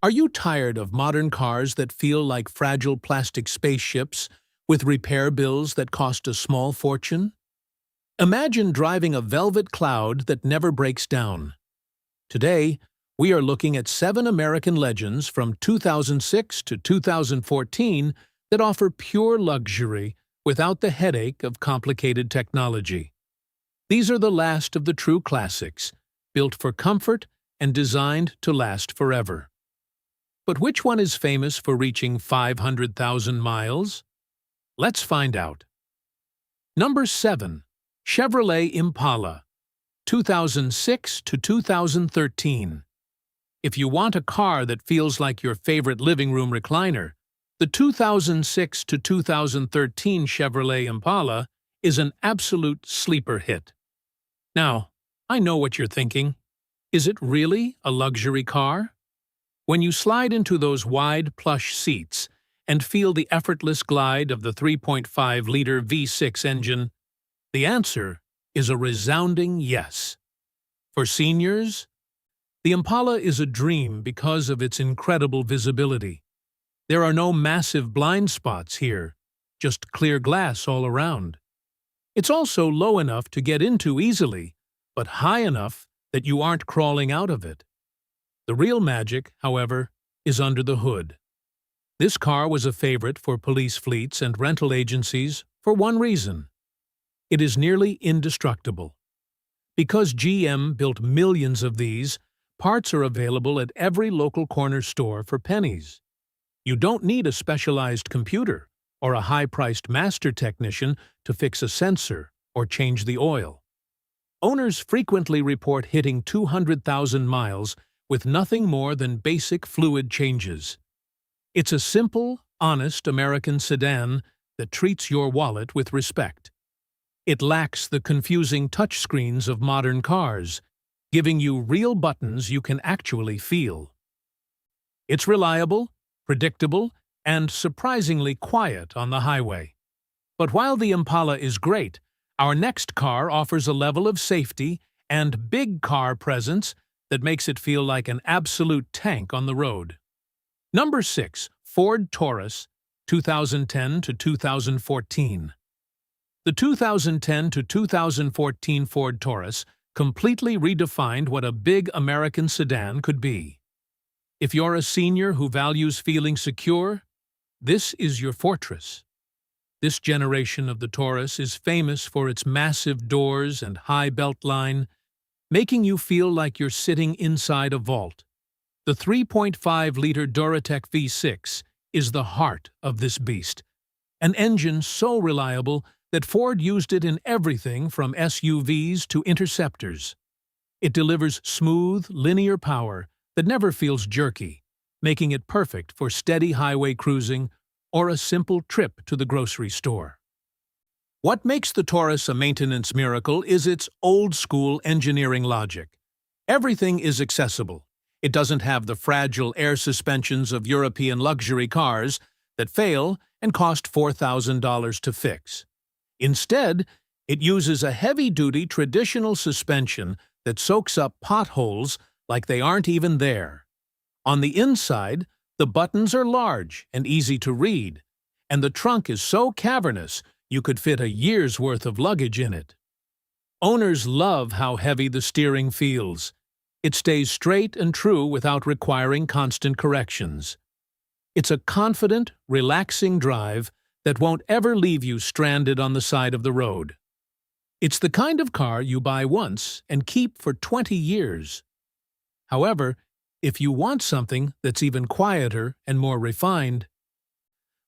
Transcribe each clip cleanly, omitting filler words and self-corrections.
Are you tired of modern cars that feel like fragile plastic spaceships with repair bills that cost a small fortune? Imagine driving a velvet cloud that never breaks down. Today, we are looking at 7 American legends from 2006 to 2014 that offer pure luxury without the headache of complicated technology. These are the last of the true classics, built for comfort and designed to last forever. But which one is famous for reaching 500,000 miles? Let's find out. Number 7. Chevrolet Impala, 2006 to 2013. If you want a car that feels like your favorite living room recliner, the 2006 to 2013 Chevrolet Impala is an absolute sleeper hit. Now, I know what you're thinking. Is it really a luxury car? When you slide into those wide, plush seats and feel the effortless glide of the 3.5-liter V6 engine, the answer is a resounding yes. For seniors, the Impala is a dream because of its incredible visibility. There are no massive blind spots here, just clear glass all around. It's also low enough to get into easily, but high enough that you aren't crawling out of it. The real magic, however, is under the hood. This car was a favorite for police fleets and rental agencies for one reason. It is nearly indestructible. Because GM built millions of these, parts are available at every local corner store for pennies. You don't need a specialized computer or a high-priced master technician to fix a sensor or change the oil. Owners frequently report hitting 200,000 miles with nothing more than basic fluid changes. It's a simple, honest American sedan that treats your wallet with respect. It lacks the confusing touchscreens of modern cars, giving you real buttons you can actually feel. It's reliable, predictable, and surprisingly quiet on the highway. But while the Impala is great, our next car offers a level of safety and big car presence that makes it feel like an absolute tank on the road. Number 6. Ford Taurus, 2010 to 2014. The 2010 to 2014 Ford Taurus completely redefined what a big American sedan could be. If you're a senior who values feeling secure, this is your fortress. This generation of the Taurus is famous for its massive doors and high beltline, making you feel like you're sitting inside a vault. The 3.5-liter Duratec V6 is the heart of this beast, an engine so reliable that Ford used it in everything from SUVs to interceptors. It delivers smooth, linear power that never feels jerky, making it perfect for steady highway cruising or a simple trip to the grocery store. What makes the Taurus a maintenance miracle is its old-school engineering logic. Everything is accessible. It doesn't have the fragile air suspensions of European luxury cars that fail and cost $4,000 to fix. Instead, it uses a heavy-duty traditional suspension that soaks up potholes like they aren't even there. On the inside, the buttons are large and easy to read, and the trunk is so cavernous you could fit a year's worth of luggage in it. Owners love how heavy the steering feels. It stays straight and true without requiring constant corrections. It's a confident, relaxing drive that won't ever leave you stranded on the side of the road. It's the kind of car you buy once and keep for 20 years. However, if you want something that's even quieter and more refined,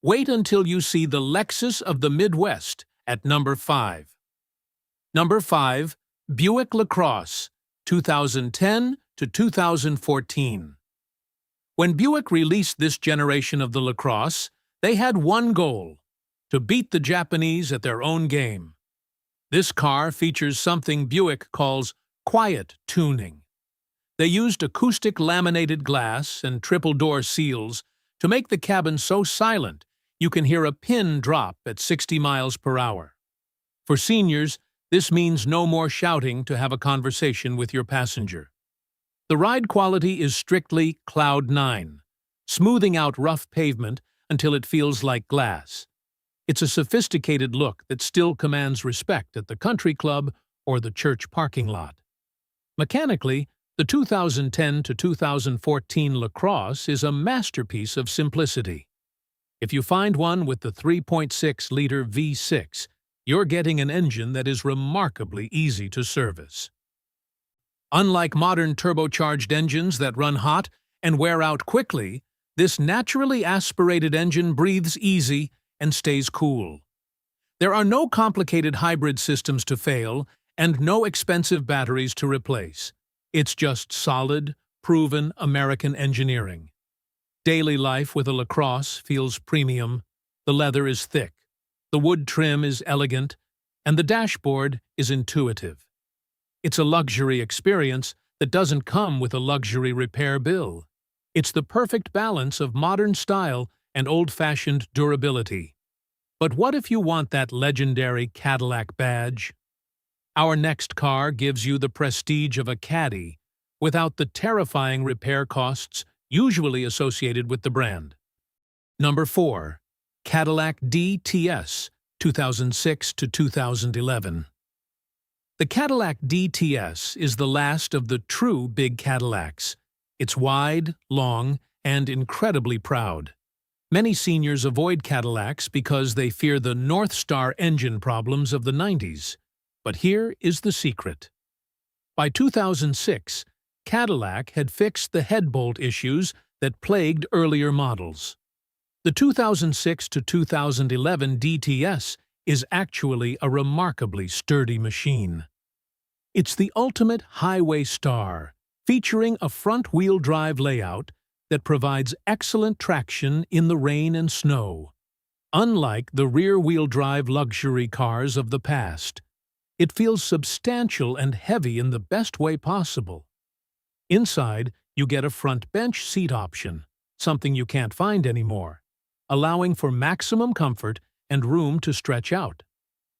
wait until you see the Lexus of the Midwest at number 5. Number 5. Buick LaCrosse, 2010 to 2014. When Buick released this generation of the LaCrosse, they had one goal: to beat the Japanese at their own game. This car features something Buick calls quiet tuning. They used acoustic laminated glass and triple-door seals to make the cabin so silent you can hear a pin drop at 60 miles per hour. For seniors, this means no more shouting to have a conversation with your passenger. The ride quality is strictly Cloud 9, smoothing out rough pavement until it feels like glass. It's a sophisticated look that still commands respect at the country club or the church parking lot. Mechanically, the 2010 to 2014 LaCrosse is a masterpiece of simplicity. If you find one with the 3.6-liter V6, you're getting an engine that is remarkably easy to service. Unlike modern turbocharged engines that run hot and wear out quickly, this naturally aspirated engine breathes easy and stays cool. There are no complicated hybrid systems to fail and no expensive batteries to replace. It's just solid, proven American engineering. Daily life with a LaCrosse feels premium, the leather is thick, the wood trim is elegant, and the dashboard is intuitive. It's a luxury experience that doesn't come with a luxury repair bill. It's the perfect balance of modern style and old-fashioned durability. But what if you want that legendary Cadillac badge? Our next car gives you the prestige of a Caddy without the terrifying repair costs usually associated with the brand. Number 4. Cadillac DTS, 2006 to 2011. The Cadillac DTS is the last of the true big Cadillacs. It's wide, long, and incredibly proud. Many seniors avoid Cadillacs because they fear the North Star engine problems of the 90s. But here is the secret. By 2006, Cadillac had fixed the headbolt issues that plagued earlier models. The 2006 to 2011 DTS is actually a remarkably sturdy machine. It's the ultimate highway star, featuring a front-wheel drive layout that provides excellent traction in the rain and snow. Unlike the rear-wheel drive luxury cars of the past, it feels substantial and heavy in the best way possible. Inside, you get a front bench seat option, something you can't find anymore, allowing for maximum comfort and room to stretch out.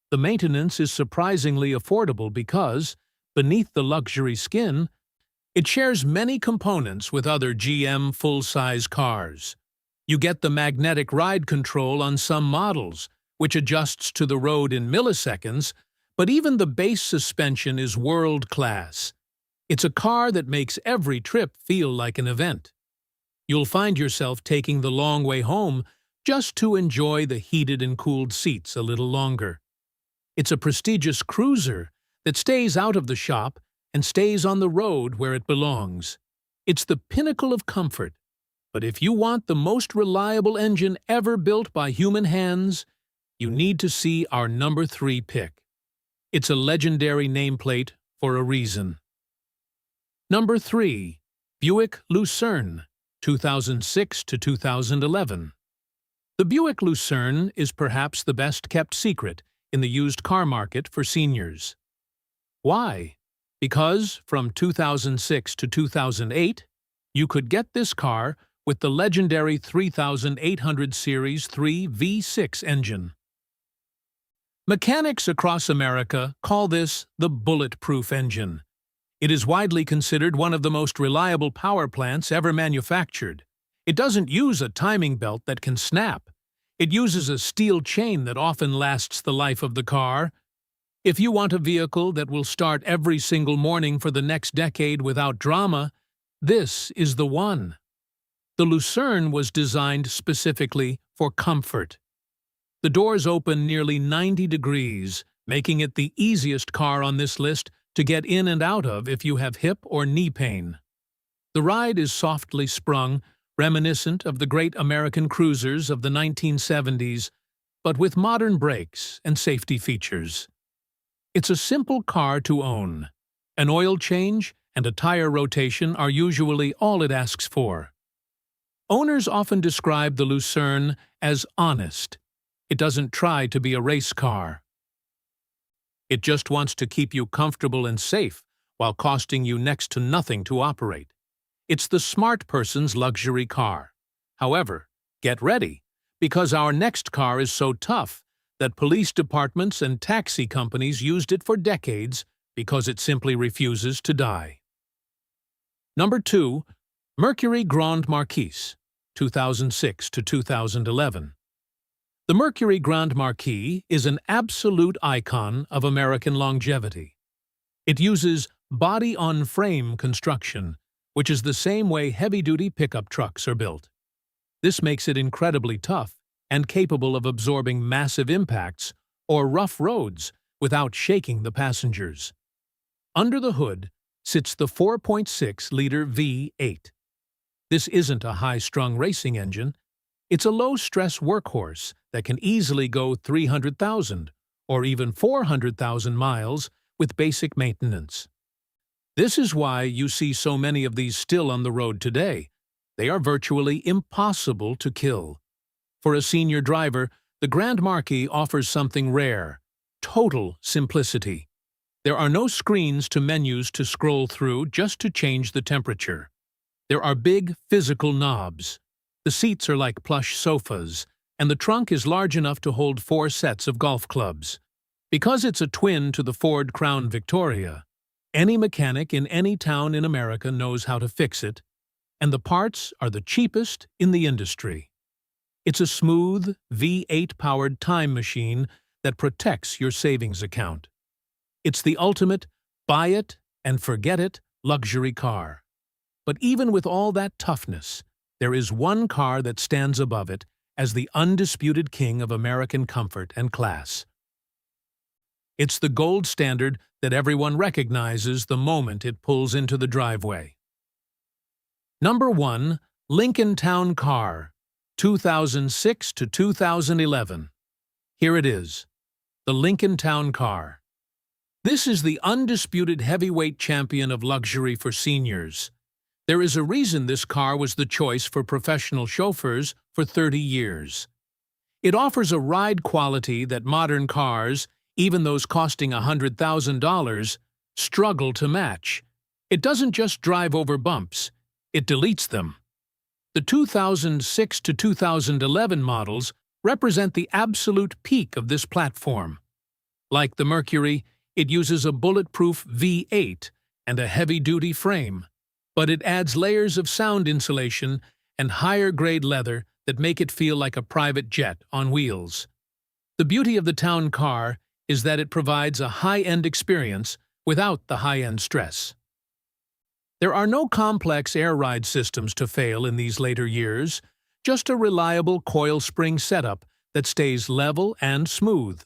The maintenance is surprisingly affordable because, beneath the luxury skin, it shares many components with other GM full-size cars. You get the magnetic ride control on some models, which adjusts to the road in milliseconds, but even the base suspension is world-class. It's a car that makes every trip feel like an event. You'll find yourself taking the long way home just to enjoy the heated and cooled seats a little longer. It's a prestigious cruiser that stays out of the shop and stays on the road where it belongs. It's the pinnacle of comfort. But if you want the most reliable engine ever built by human hands, you need to see our number 3 pick. It's a legendary nameplate for a reason. Number 3. Buick Lucerne, 2006 to 2011. The Buick Lucerne is perhaps the best-kept secret in the used car market for seniors. Why? Because from 2006 to 2008, you could get this car with the legendary 3800 Series 3 V6 engine. Mechanics across America call this the bulletproof engine. It is widely considered one of the most reliable power plants ever manufactured. It doesn't use a timing belt that can snap. It uses a steel chain that often lasts the life of the car. If you want a vehicle that will start every single morning for the next decade without drama, this is the one. The Lucerne was designed specifically for comfort. The doors open nearly 90 degrees, making it the easiest car on this list to get in and out of if you have hip or knee pain. The ride is softly sprung, reminiscent of the great American cruisers of the 1970s, but with modern brakes and safety features. It's a simple car to own. An oil change and a tire rotation are usually all it asks for. Owners often describe the Lucerne as honest. It doesn't try to be a race car. It just wants to keep you comfortable and safe while costing you next to nothing to operate. It's the smart person's luxury car. However, get ready, because our next car is so tough that police departments and taxi companies used it for decades because it simply refuses to die. Number 2. Mercury Grand Marquis, 2006 to 2011. The Mercury Grand Marquis is an absolute icon of American longevity. It uses body-on-frame construction, which is the same way heavy-duty pickup trucks are built. This makes it incredibly tough and capable of absorbing massive impacts or rough roads without shaking the passengers. Under the hood sits the 4.6-liter V8. This isn't a high-strung racing engine. It's a low-stress workhorse that can easily go 300,000 or even 400,000 miles with basic maintenance. This is why you see so many of these still on the road today. They are virtually impossible to kill. For a senior driver, the Grand Marquis offers something rare: total simplicity. There are no screens to menus to scroll through just to change the temperature. There are big physical knobs. The seats are like plush sofas, and the trunk is large enough to hold 4 sets of golf clubs. Because it's a twin to the Ford Crown Victoria, any mechanic in any town in America knows how to fix it, and the parts are the cheapest in the industry. It's a smooth, V8-powered time machine that protects your savings account. It's the ultimate buy-it-and-forget-it luxury car. But even with all that toughness, there is one car that stands above it as the undisputed king of American comfort and class. It's the gold standard that everyone recognizes the moment it pulls into the driveway. Number 1. Lincoln Town Car, 2006 to 2011. Here it is, the Lincoln Town Car. This is the undisputed heavyweight champion of luxury for seniors. There is a reason this car was the choice for professional chauffeurs for 30 years. It offers a ride quality that modern cars, even those costing $100,000, struggle to match. It doesn't just drive over bumps, it deletes them. The 2006 to 2011 models represent the absolute peak of this platform. Like the Mercury, it uses a bulletproof V8 and a heavy-duty frame, but it adds layers of sound insulation and higher-grade leather that make it feel like a private jet on wheels. The beauty of the town car is that it provides a high-end experience without the high-end stress. There are no complex air ride systems to fail in these later years, just a reliable coil spring setup that stays level and smooth.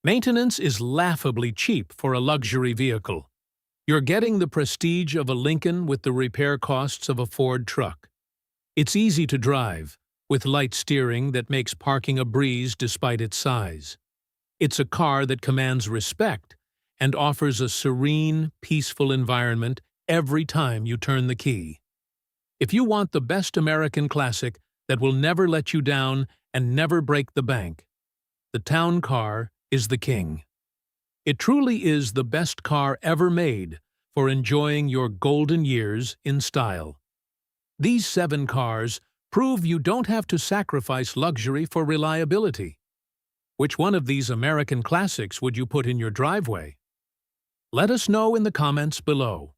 Maintenance is laughably cheap for a luxury vehicle. You're getting the prestige of a Lincoln with the repair costs of a Ford truck. It's easy to drive, with light steering that makes parking a breeze despite its size. It's a car that commands respect and offers a serene, peaceful environment every time you turn the key. If you want the best American classic that will never let you down and never break the bank, the town car is the king. It truly is the best car ever made for enjoying your golden years in style. These 7 cars prove you don't have to sacrifice luxury for reliability. Which one of these American classics would you put in your driveway? Let us know in the comments below.